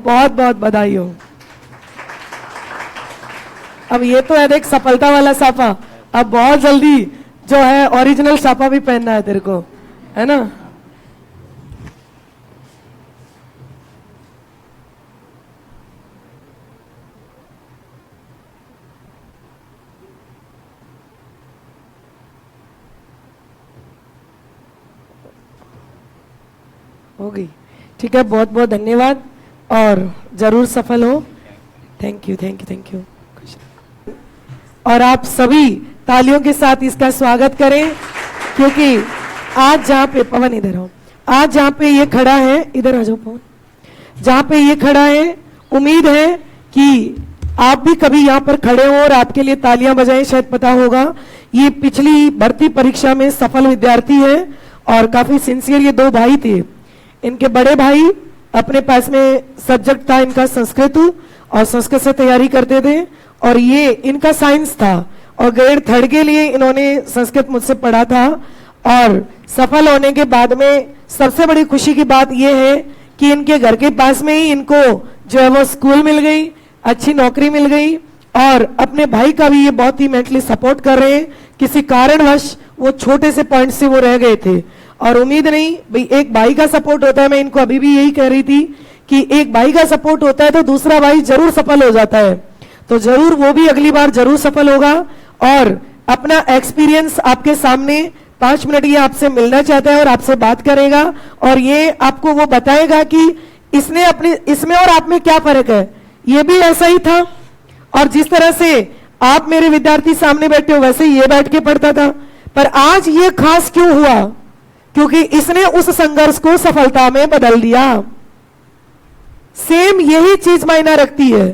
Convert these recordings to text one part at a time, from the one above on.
बहुत बहुत बधाई हो। अब ये तो है देख सफलता वाला साफा, अब बहुत जल्दी जो है ओरिजिनल साफा भी पहनना है तेरे को, है ना। हो गई, ठीक है, बहुत बहुत धन्यवाद और जरूर सफल हो। Thank you thank you thank you. और आप सभी तालियों के साथ इसका स्वागत करें, क्योंकि आज जहां पे पवन इधर हो, आज जहां पे ये खड़ा है, इधर आ जाओ पवन, जहां पे ये खड़ा है, उम्मीद है कि आप भी कभी यहाँ पर खड़े हो और आपके लिए तालियां बजाएं। शायद पता होगा ये पिछली भर्ती परीक्षा में सफल विद्यार्थी है और काफी सिंसियर ये दो भाई थे। इनके बड़े भाई अपने पास में सब्जेक्ट था इनका संस्कृत और संस्कृत से तैयारी करते थे, और ये इनका साइंस था और ग्रेड 3 के लिए इन्होंने संस्कृत मुझसे पढ़ा था। और सफल होने के बाद में सबसे बड़ी खुशी की बात यह है कि इनके घर के पास में ही इनको जो है वो स्कूल मिल गई, अच्छी नौकरी मिल गई, और अपने भाई का भी ये बहुत ही मेंटली सपोर्ट कर रहे हैं। किसी कारणवश वो छोटे से पॉइंट से वो रह गए थे, और उम्मीद नहीं भाई, एक भाई का सपोर्ट होता है, मैं इनको अभी भी यही कह रही थी कि एक भाई का सपोर्ट होता है तो दूसरा भाई जरूर सफल हो जाता है, तो जरूर वो भी अगली बार जरूर सफल होगा। और अपना एक्सपीरियंस आपके सामने 5 मिनट ये आपसे मिलना चाहता है और आपसे बात करेगा, और ये आपको वो बताएगा कि इसने अपने इसमें और आप में क्या फर्क है। ये भी ऐसा ही था, और जिस तरह से आप मेरे विद्यार्थी सामने बैठे हो वैसे ही ये बैठ के पढ़ता था, पर आज ये खास क्यों हुआ, क्योंकि इसने उस संघर्ष को सफलता में बदल दिया। सेम यही चीज मायना रखती है।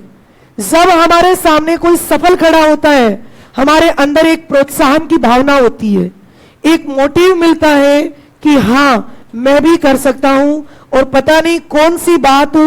जब हमारे सामने कोई सफल खड़ा होता है, हमारे अंदर एक प्रोत्साहन की भावना होती है, एक मोटिव मिलता है कि हाँ मैं भी कर सकता हूं, और पता नहीं कौन सी बात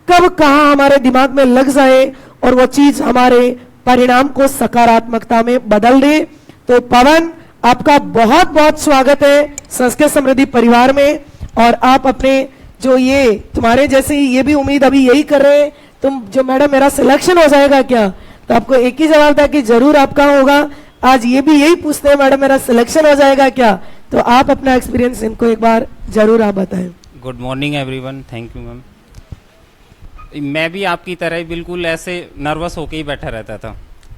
कब कहां हमारे दिमाग में लग जाए और वो चीज हमारे परिणाम को सकारात्मकता में बदल दे। तो पवन, आपका बहुत बहुत स्वागत है संस्कृत समृद्धि परिवार में। और आप अपने जो ये तुम्हारे जैसे ही ये भी उम्मीद अभी यही कर रहे हैं, तुम जो मैडम मेरा सिलेक्शन हो जाएगा क्या, तो आपको एक ही जवाब था कि जरूर आपका होगा। आज ये भी यही पूछते हैं मैडम मेरा सिलेक्शन हो जाएगा क्या, तो आप अपना एक्सपीरियंस इनको एक बार जरूर आप बताएं। Good morning everyone, thank you ma'am. मैं भी आपकी तरह ही बिल्कुल ऐसे नर्वस होके ही बैठा रहता था,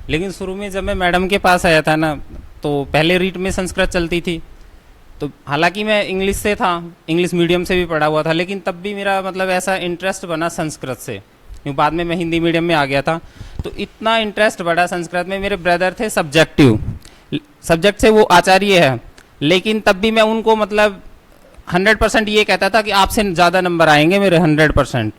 लेकिन शुरू में जब मैं मैडम के पास आया था ना, तो पहले रीट में संस्कृत चलती थी, तो हालांकि मैं इंग्लिश से था, इंग्लिश मीडियम से भी पढ़ा हुआ था, लेकिन तब भी मेरा मतलब ऐसा इंटरेस्ट बना संस्कृत से, क्योंकि बाद में मैं हिंदी मीडियम में आ गया था, तो इतना इंटरेस्ट बढ़ा संस्कृत में। मेरे ब्रदर थे सब्जेक्टिव सब्जेक्ट से, वो आचार्य है, लेकिन तब भी मैं उनको मतलब 100% ये कहता था कि आपसे ज़्यादा नंबर आएंगे मेरे 100%,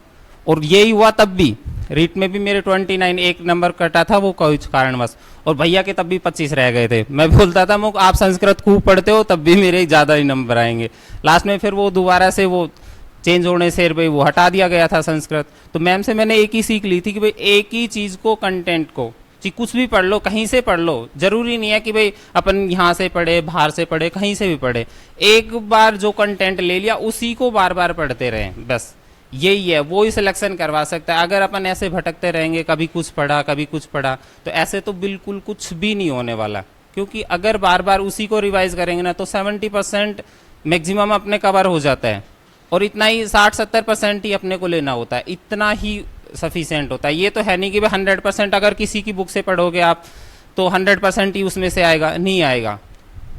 और यही हुआ। तब भी रीट में भी मेरे 29 एक नंबर कटा था, वो कुछ कारणवश, और भैया के तब भी 25 रह गए थे। मैं बोलता था मुझे आप संस्कृत खूब पढ़ते हो, तब भी मेरे ज़्यादा ही नंबर आएंगे। लास्ट में फिर वो दोबारा से वो चेंज होने से भाई वो हटा दिया गया था संस्कृत। तो मैम से मैंने एक ही सीख ली थी कि भाई एक ही चीज़ को, कंटेंट को, कि कुछ भी पढ़ लो, कहीं से पढ़ लो, जरूरी नहीं है कि भाई अपन यहाँ से पढ़े, बाहर से पढ़े, कहीं से भी पढ़े, एक बार जो कंटेंट ले लिया उसी को बार बार पढ़ते रहें, बस यही है, वो ही सिलेक्शन करवा सकता है। अगर अपन ऐसे भटकते रहेंगे, कभी कुछ पढ़ा कभी कुछ पढ़ा, तो ऐसे तो बिल्कुल कुछ भी नहीं होने वाला, क्योंकि अगर बार बार उसी को रिवाइज करेंगे ना, तो 70% मैक्सिमम अपने कवर हो जाता है, और इतना ही 60-70% ही अपने को लेना होता है, इतना ही सफिशिएंट होता है। ये तो है नहीं कि भाई 100% अगर किसी की बुक से पढ़ोगे आप तो 100% ही उसमें से आएगा, नहीं आएगा।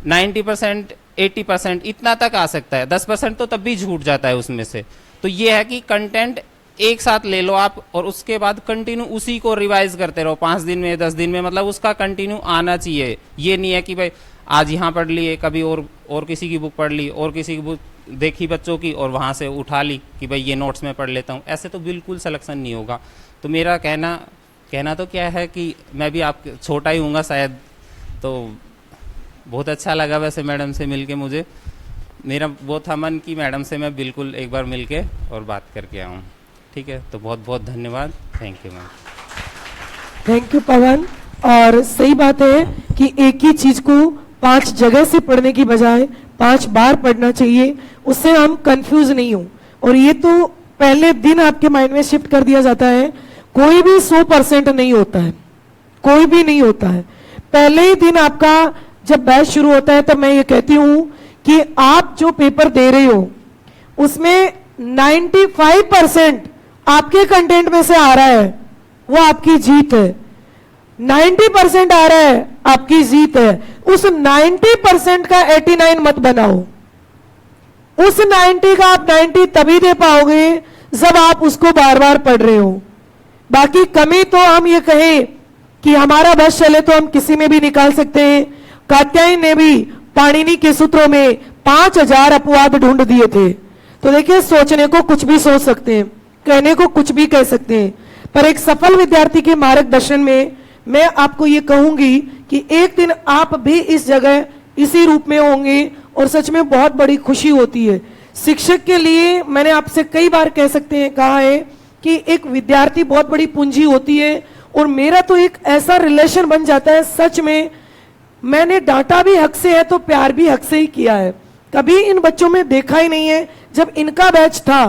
90% 80% इतना तक आ सकता है, 10% तो तब भी झूठ जाता है उसमें से। तो ये है कि कंटेंट एक साथ ले लो आप, और उसके बाद कंटिन्यू उसी को रिवाइज करते रहो, 5 दिन में 10 दिन में, मतलब उसका कंटिन्यू आना चाहिए। ये नहीं है कि भाई आज यहाँ पढ़ लिए, कभी और किसी की बुक पढ़ ली, और किसी की बुक देखी बच्चों की और वहाँ से उठा ली कि भाई ये नोट्स में पढ़ लेता हूँ, ऐसे तो बिल्कुल सिलेक्शन नहीं होगा। तो मेरा कहना तो क्या है कि मैं भी आप छोटा ही हूँगा शायद, तो बहुत अच्छा लगा वैसे मैडम से मिलके। मुझे मेरा वो था मन कि मैडम से मैं बिल्कुल एक बार मिलके और बात करके आऊँ। ठीक है, तो बहुत बहुत धन्यवाद, thank you ma'am. Thank you Pavan. और सही बात है कि एक ही चीज को 5 जगह से पढ़ने की बजाय 5 बार पढ़ना चाहिए, उससे हम कंफ्यूज नहीं हो। और ये तो पहले दिन आपके माइंड में शिफ्ट कर दिया जाता है। कोई भी 100% नहीं होता है, कोई भी नहीं होता है। पहले ही दिन आपका जब बैच शुरू होता है तब मैं ये कहती हूं कि आप जो पेपर दे रहे हो उसमें 95% आपके कंटेंट में से आ रहा है, वो आपकी जीत है। 90% आ रहा है, आपकी जीत है। उस 90% का 89 मत बनाओ। उस 90 का आप 90 तभी दे पाओगे जब आप उसको बार बार पढ़ रहे हो। बाकी कमी तो हम ये कहें कि हमारा बस चले तो हम किसी में भी निकाल सकते हैं। कात्यायन ने भी पाणिनि के सूत्रों में 5000 अपवाद ढूंढ दिए थे। तो देखिए, सोचने को कुछ भी सोच सकते हैं, कहने को कुछ भी कह सकते हैं, पर एक सफल विद्यार्थी के मार्गदर्शन में मैं आपको ये कहूंगी कि एक दिन आप भी इस जगह इसी रूप में होंगे और सच में बहुत बड़ी खुशी होती है। शिक्षक के लिए मैंने आपसे कई बार कह सकते हैं कहा है कि एक विद्यार्थी बहुत बड़ी पूंजी होती है और मेरा तो एक ऐसा रिलेशन बन जाता है। सच में मैंने डांटा भी हक से है तो प्यार भी हक से ही किया है। कभी इन बच्चों में देखा ही नहीं है। जब इनका बैच था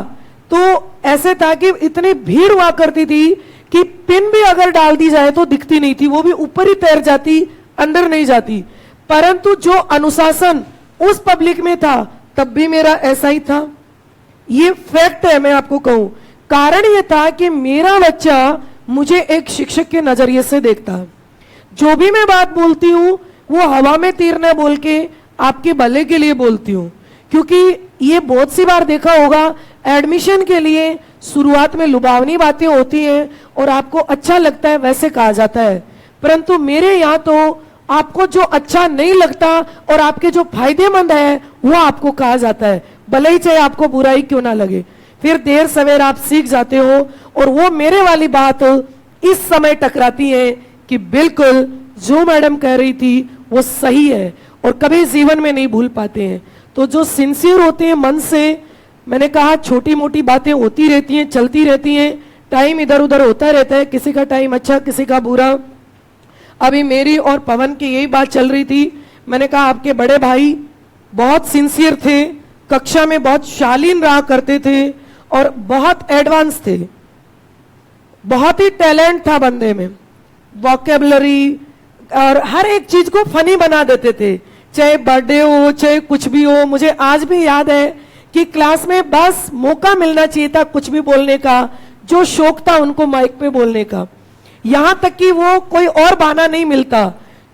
तो ऐसे था कि इतनी भीड़ हुआ करती थी कि पिन भी अगर डाल दी जाए तो दिखती नहीं थी, वो भी ऊपर ही तैर जाती, अंदर नहीं जाती। परंतु जो अनुशासन उस पब्लिक में था तब भी मेरा ऐसा ही था। ये फैक्ट है, मैं आपको कहूं। कारण ये था कि मेरा बच्चा मुझे एक शिक्षक के नजरिए से देखता है। जो भी मैं बात बोलती हूं वो हवा में तीर न बोल के आपके भले के लिए बोलती हूं, क्योंकि ये बहुत सी बार देखा होगा एडमिशन के लिए शुरुआत में लुभावनी बातें होती हैं और आपको अच्छा लगता है वैसे कहा जाता है, परंतु मेरे यहाँ तो आपको जो अच्छा नहीं लगता और आपके जो फायदेमंद है वो आपको कहा जाता है, भले ही चाहे आपको बुराई क्यों ना लगे। फिर देर सवेर आप सीख जाते हो और वो मेरे वाली बात इस समय टकराती है कि बिल्कुल जो मैडम कह रही थी वो सही है और कभी जीवन में नहीं भूल पाते हैं। तो जो सिंसियर होते हैं मन से, मैंने कहा छोटी मोटी बातें होती रहती हैं, चलती रहती हैं, टाइम इधर उधर होता रहता है, किसी का टाइम अच्छा किसी का बुरा। अभी मेरी और पवन की यही बात चल रही थी। मैंने कहा आपके बड़े भाई बहुत सिंसियर थे, कक्षा में बहुत शालीन रहा करते थे और बहुत एडवांस थे, बहुत ही टैलेंट था बंदे में, वोकेबलरी और हर एक चीज को फनी बना देते थे, चाहे बर्थडे हो चाहे कुछ भी हो। मुझे आज भी याद है कि क्लास में बस मौका मिलना चाहिए था कुछ भी बोलने का, जो शौक था उनको माइक पे बोलने का, यहां तक कि वो कोई और बहाना नहीं मिलता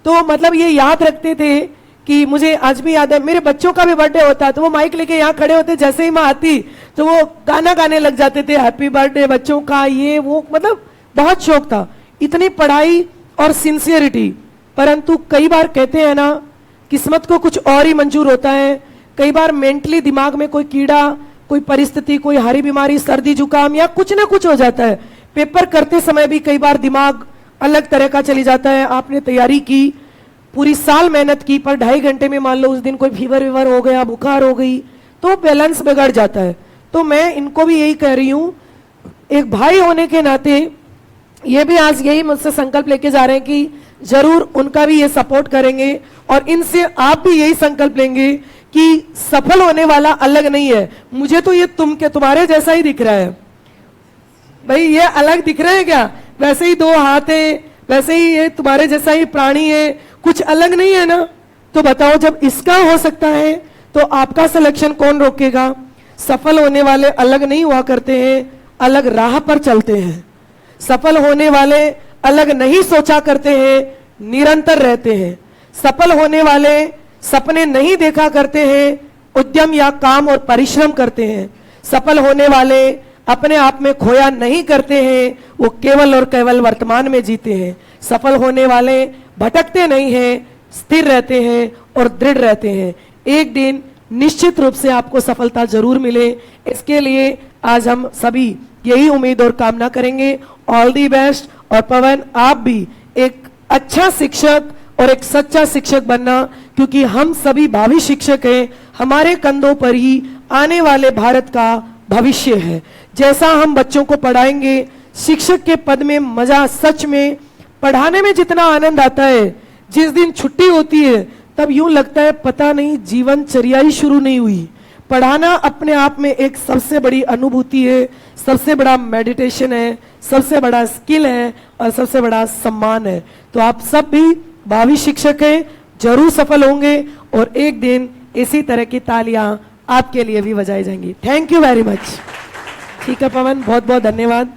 तो मतलब ये याद रखते थे कि मुझे आज भी याद है मेरे बच्चों का भी बर्थडे होता तो वो माइक लेके यहाँ खड़े होते, जैसे ही मैं आती तो वो गाना गाने लग जाते थे, हैप्पी बर्थडे बच्चों का, ये वो, मतलब बहुत शौक था। इतनी पढ़ाई और सिंसियरिटी। परंतु कई बार कहते हैं ना, किस्मत को कुछ और ही मंजूर होता है। कई बार मेंटली दिमाग में कोई कीड़ा, कोई परिस्थिति, कोई हारी बीमारी, सर्दी जुकाम या कुछ ना कुछ हो जाता है। पेपर करते समय भी कई बार दिमाग अलग तरह का चली जाता है। आपने तैयारी की, पूरी साल मेहनत की, पर 2.5 घंटे में मान लो उस दिन कोई फीवर वीवर हो गया, बुखार हो गई, तो बैलेंस बिगड़ जाता है। तो मैं इनको भी यही कह रही हूं, एक भाई होने के नाते ये भी आज यही मुझसे संकल्प लेके जा रहे हैं कि जरूर उनका भी ये सपोर्ट करेंगे और इनसे आप भी यही संकल्प लेंगे कि सफल होने वाला अलग नहीं है। मुझे तो ये तुम्हारे जैसा ही दिख रहा है भाई, ये अलग दिख रहे हैं क्या? वैसे ही 2 हाथ है, वैसे ही ये तुम्हारे जैसा ही प्राणी है, कुछ अलग नहीं है ना? तो बताओ, जब इसका हो सकता है तो आपका सिलेक्शन कौन रोकेगा? सफल होने वाले अलग नहीं हुआ करते हैं, अलग राह पर चलते हैं। सफल होने वाले अलग नहीं सोचा करते हैं, निरंतर रहते हैं। सफल होने वाले सपने नहीं देखा करते हैं, उद्यम या काम और परिश्रम करते हैं। सफल होने वाले अपने आप में खोया नहीं करते हैं, वो केवल और केवल वर्तमान में जीते हैं। सफल होने वाले भटकते नहीं हैं, स्थिर रहते हैं और दृढ़ रहते हैं। एक दिन निश्चित रूप से आपको सफलता जरूर मिले, इसके लिए आज हम सभी यही उम्मीद और कामना करेंगे। All the best. और पवन, आप भी एक अच्छा शिक्षक और एक सच्चा शिक्षक बनना, क्योंकि हम सभी भावी शिक्षक हैं। हमारे कंधों पर ही आने वाले भारत का भविष्य है। जैसा हम बच्चों को पढ़ाएंगे, शिक्षक के पद में मजा, सच में पढ़ाने में जितना आनंद आता है, जिस दिन छुट्टी होती है तब यूं लगता है पता नहीं जीवन चर्या ही शुरू नहीं हुई। पढ़ाना अपने आप में एक सबसे बड़ी अनुभूति है, सबसे बड़ा मेडिटेशन है, सबसे बड़ा स्किल है और सबसे बड़ा सम्मान है। तो आप सब भी भावी शिक्षक हैं, जरूर सफल होंगे और एक दिन इसी तरह की तालियां आपके लिए भी बजाई जाएंगी। Thank you very much. ठीक है पवन, बहुत बहुत धन्यवाद।